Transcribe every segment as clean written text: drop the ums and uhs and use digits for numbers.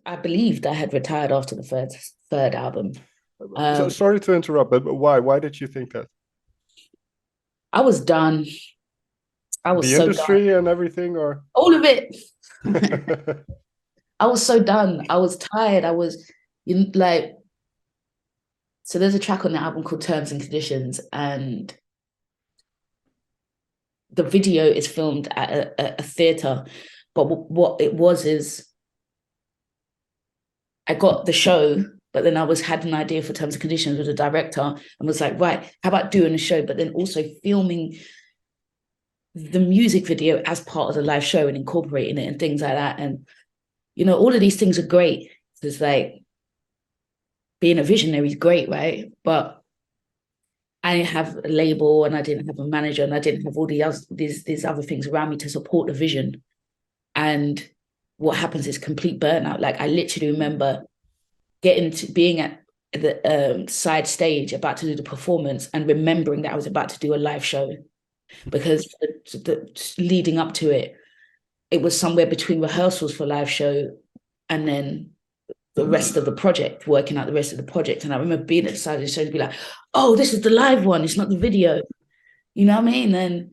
I believed I had retired after the third album. So, Um, sorry to interrupt, but why? Why did you think that? I was done. I was The so done. industry and everything, or? All of it. I was so done. I was tired. I was like, so there's a track on the album called Terms and Conditions, and the video is filmed at a theater. But what it was is I got the show, but then I had an idea for Terms and Conditions with the director and was like, right, how about doing a show, but then also filming the music video as part of the live show and incorporating it and things like that. And, all of these things are great. It's like being a visionary is great, right? But I didn't have a label and I didn't have a manager and I didn't have all these other things around me to support the vision. And what happens is complete burnout. Like I literally remember getting to being at the side stage about to do the performance and remembering that I was about to do a live show because leading up to it, it was somewhere between rehearsals for live show and then the rest of the project, working out the rest of the project. And I remember being at the side of the show to be like, oh, this is the live one. It's not the video. You know what I mean? And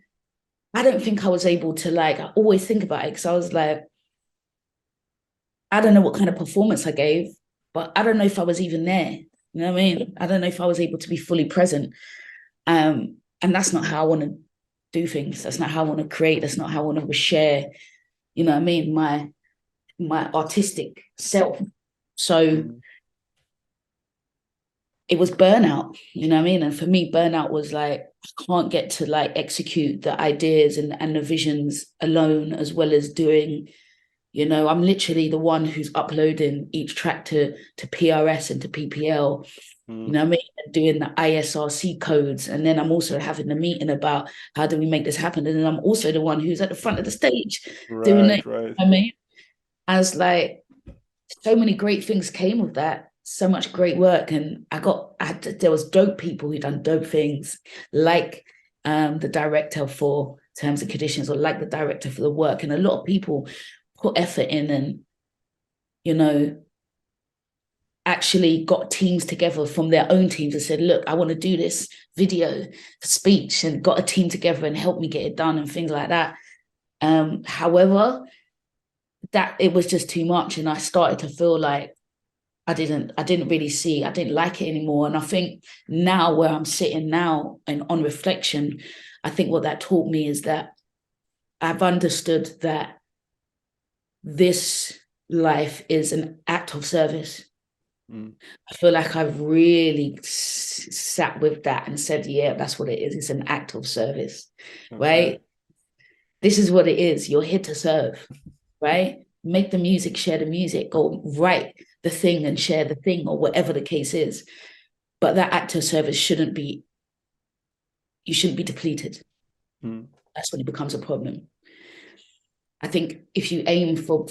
I don't think I was able to I always think about it because I was like, I don't know what kind of performance I gave, but I don't know if I was even there. You know what I mean? I don't know if I was able to be fully present. And that's not how I want to do things. That's not how I want to create. That's not how I want to share, what I mean, my artistic self. So it was burnout, you know what I mean? And for me, burnout was like, I can't get to execute the ideas and the visions alone, as well as doing, I'm literally the one who's uploading each track to PRS and to PPL, you know what I mean? And doing the ISRC codes. And then I'm also having the meeting about how do we make this happen. And then I'm also the one who's at the front of the stage doing it. Right, right. I mean, I was like, so many great things came of that. So much great work, and there was dope people who done dope things, like the director for Terms and Conditions, or like the director for the work, and a lot of people put effort in, and actually got teams together from their own teams and said, look, I want to do this video for Speech, and got a team together and helped me get it done and things like that. However, that it was just too much, and I started to feel like I didn't I didn't like it anymore. And I think now where I'm sitting now and on reflection, I think what that taught me is that I've understood that this life is an act of service. I feel like I've really sat with that and said, yeah, that's what it is. It's an act of service, Okay. right? This is what it is. You're here to serve, right? Make the music, share the music, or write the thing and share the thing, or whatever the case is. But that act of service you shouldn't be depleted. Mm. That's when it becomes a problem. I think if you aim for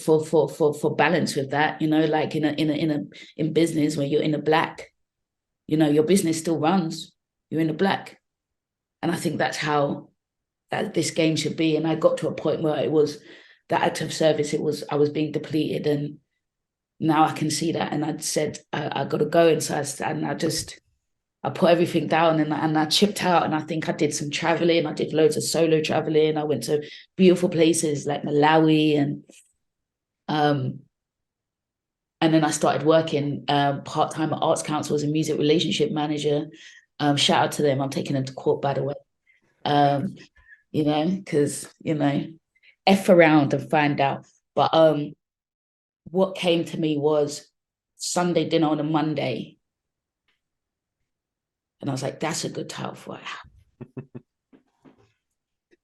balance with that, like in business where you're in a black, your business still runs. You're in the black. And I think that's how that this game should be. And I got to a point where it was that act of service, I was being depleted, and now I can see that. And I said, I got to go inside. And I put everything down, and I chipped out. And I think I did some traveling. I did loads of solo traveling. I went to beautiful places like Malawi, um, and then I started working part-time at Arts Council as a music relationship manager. Shout out to them. I'm taking them to court, by the way. Um, because, F around and find out. But what came to me was Sunday dinner on a Monday. And I was like, that's a good title for it.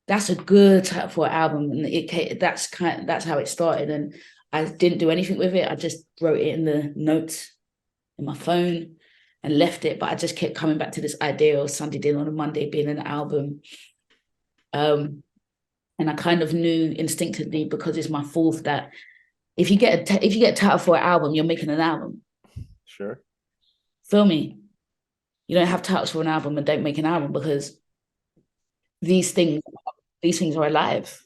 That's a good title for an album. And that's how it started. And I didn't do anything with it. I just wrote it in the notes in my phone and left it. But I just kept coming back to this idea of Sunday dinner on a Monday being an album. And I kind of knew instinctively, because it's my fourth, that if you get a title for an album, you're making an album. Sure. Feel me? You don't have titles for an album and don't make an album, because these things these things are alive.